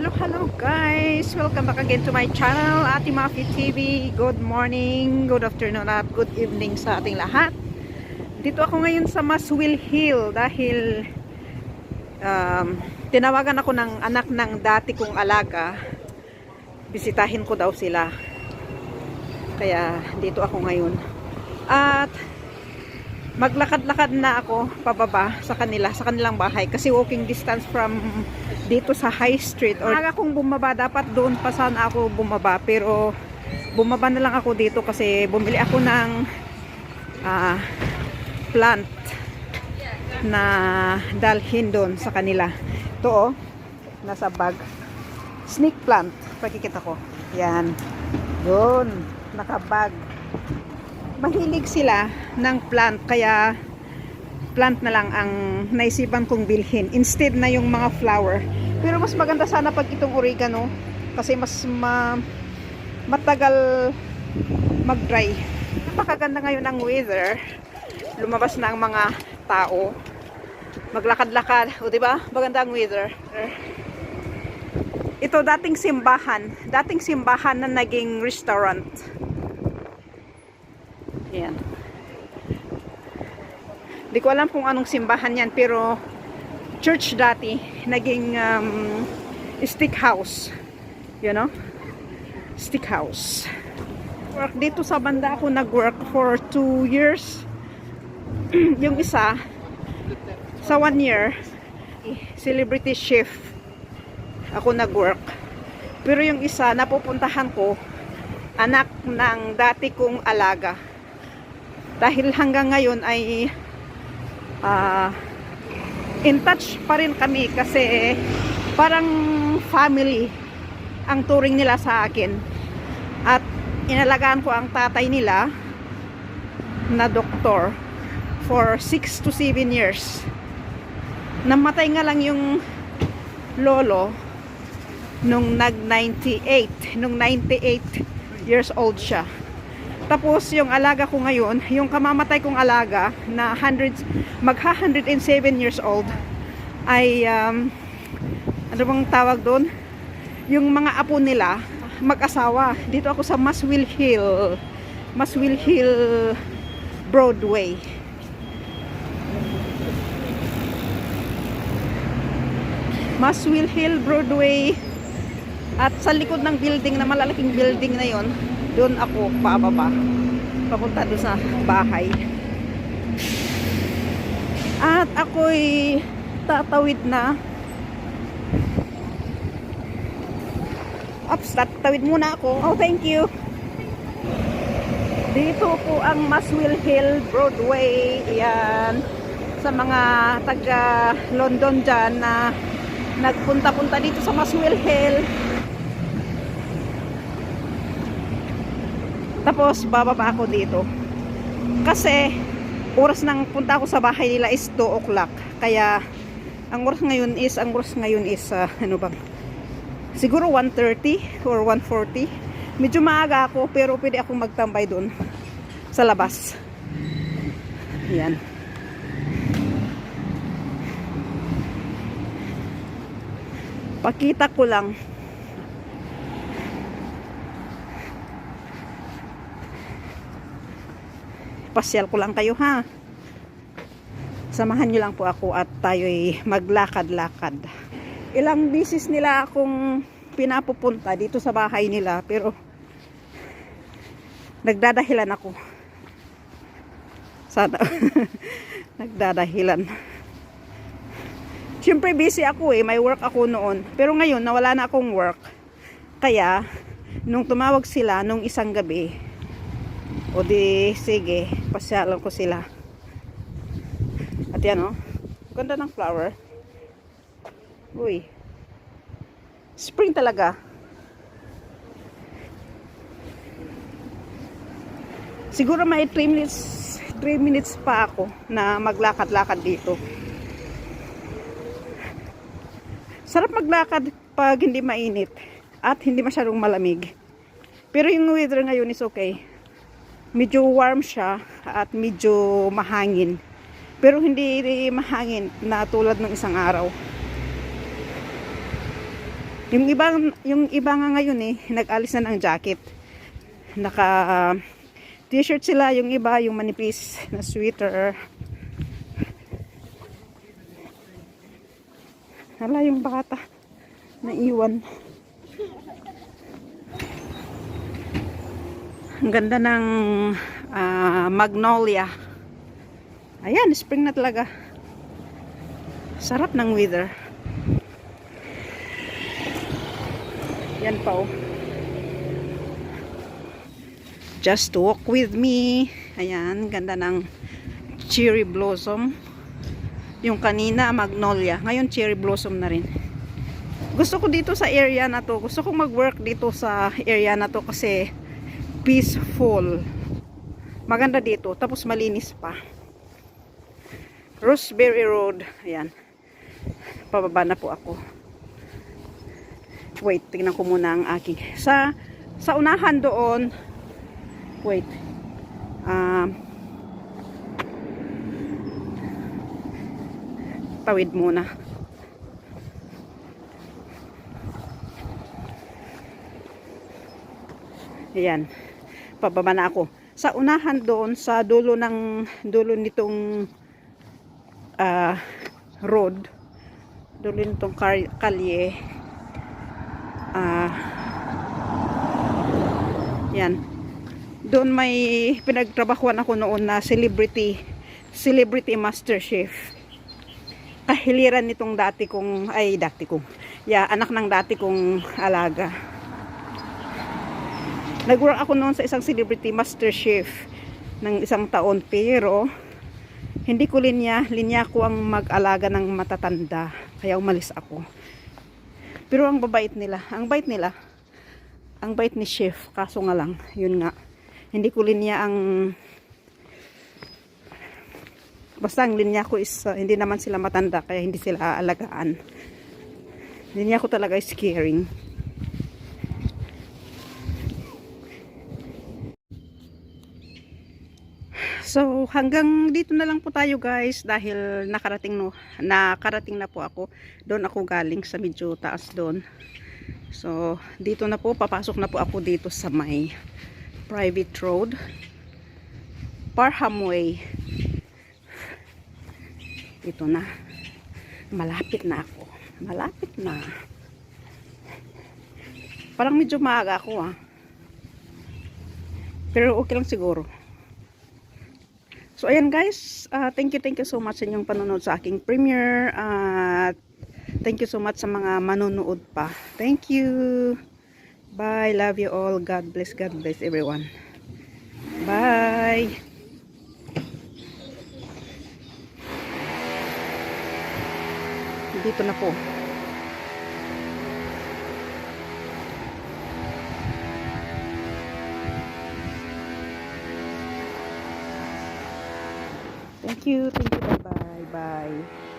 Hello guys! Welcome back again to my channel, Ate Mafi TV. Good morning, good afternoon at good evening sa ating lahat. Dito ako ngayon sa Muswell Hill dahil tinawagan ako ng anak ng dati kong alaga. Bisitahin ko daw sila. Kaya dito ako ngayon. At maglakad-lakad na ako pababa sa kanilang bahay kasi walking distance from dito sa High Street. Or kung bumaba, dapat doon pa sana ako bumaba, pero bumaba na lang ako dito kasi bumili ako ng plant na dalhin doon sa kanila. Ito nasa bag, snake plant, pakikita ko yan doon, nakabag. Mahilig sila ng plant, kaya plant na lang ang naisipan kong bilhin instead na yung mga flower. Pero mas maganda sana pag itong oregano kasi mas matagal mag-dry. Napakaganda ngayon ang weather. Lumabas na ang mga tao. Maglakad-lakad. O diba? Maganda ang weather. Ito dating simbahan. Dating simbahan na naging restaurant. Yan. Di ko alam kung anong simbahan yan, pero church dati, naging stick house. You know? Stick house. Work dito sa banda ako nag-work for 2 years. Yung isa, sa 1 year, celebrity chef ako nag-work. Pero yung isa, napupuntahan ko, anak ng dati kong alaga. Dahil hanggang ngayon ay in touch pa rin kami kasi parang family ang turing nila sa akin. At inalagaan ko ang tatay nila na doktor for 6 to 7 years. Namatay nga lang yung lolo nung nag-98, nung 98 years old siya. Tapos yung alaga ko ngayon, yung kamamatay kong alaga na magha 107 years old ay ano bang tawag doon? Yung mga apo nila mag-asawa. Dito ako sa Muswell Hill. Muswell Hill Broadway. Muswell Hill Broadway. At sa likod ng building, na malalaking building na yon, doon ako pababa papunta doon sa bahay. At ako'y tatawid na. Tatawid muna ako. Oh, thank you. Dito po ang Muswell Hill Broadway. Yan. Sa mga taga London dyan na nagpunta-punta dito sa Muswell Hill. Tapos bababa ako dito kasi oras ng punta ako sa bahay nila is 2 o'clock. Kaya ang oras ngayon is ano bang, siguro 1:30 or 1:40. Medyo maaga ako pero pwede akong magtambay doon sa labas. Yan. Pakita ko lang. Pasyal ko lang kayo, ha. Samahan nyo lang po ako at tayo'y maglakad-lakad. Ilang bisis nila akong pinapupunta dito sa bahay nila, pero nagdadahilan ako. Sana. Nagdadahilan. Siyempre busy ako may work ako noon. Pero ngayon nawala na akong work. Kaya nung tumawag sila nung isang gabi, o di sige, pasyalan ko sila. At yan ganda ng flower. Uy, spring talaga. Siguro may 3 minutes pa ako na maglakad-lakad dito. Sarap maglakad pag hindi mainit at hindi masyadong malamig. Pero yung weather ngayon is okay. Medyo warm siya at medyo mahangin. Pero hindi mahangin na tulad ng isang araw. Yung iba nga ngayon nag-alis na ng jacket. Naka t-shirt sila, yung iba yung manipis na sweater. Hala, yung bata naiwan. Ang ganda ng magnolia. Ayan, spring na talaga. Sarap ng weather. Yan pa oh. Just walk with me. Ayan, ganda ng cherry blossom. Yung kanina magnolia, ngayon cherry blossom na rin. Gusto ko dito sa area na to. Gusto kong mag-work dito sa area na to kasi peaceful. Maganda dito, tapos malinis pa. Roseberry Road. Ayan. Pababa na po ako. Wait, tingnan ko muna ang aking sa unahan doon. Wait. Tawid muna. Ayan. Pababa na ako. Sa unahan doon, sa dulo nitong road, dulo nitong kalye. Yan. Doon may pinagtrabahuan ako noon na celebrity master chef. Kahiliran nitong anak ng dati kong alaga. Nag-work ako noon sa isang celebrity master chef ng isang taon, pero hindi ko linya ko ang mag-alaga ng matatanda, kaya umalis ako. Pero ang bait ni chef, kaso nga lang, yun nga, hindi ko linya basta ang linya ko is, hindi naman sila matanda, kaya hindi sila aalagaan. Linya ko talaga is caring. So, hanggang dito na lang po tayo guys, dahil nakarating na po ako. Doon ako galing sa medyo taas doon. So, dito na po, papasok na po ako dito sa may private road. Parham Way. Dito na. Malapit na ako. Malapit na. Parang medyo maaga ako pero okay lang siguro. So, ayan guys, thank you so much sa inyong panonood sa aking premiere. Thank you so much sa mga manonood pa. Thank you. Bye. Love you all. God bless everyone. Bye. Dito na po. Thank you. Bye-bye. Bye.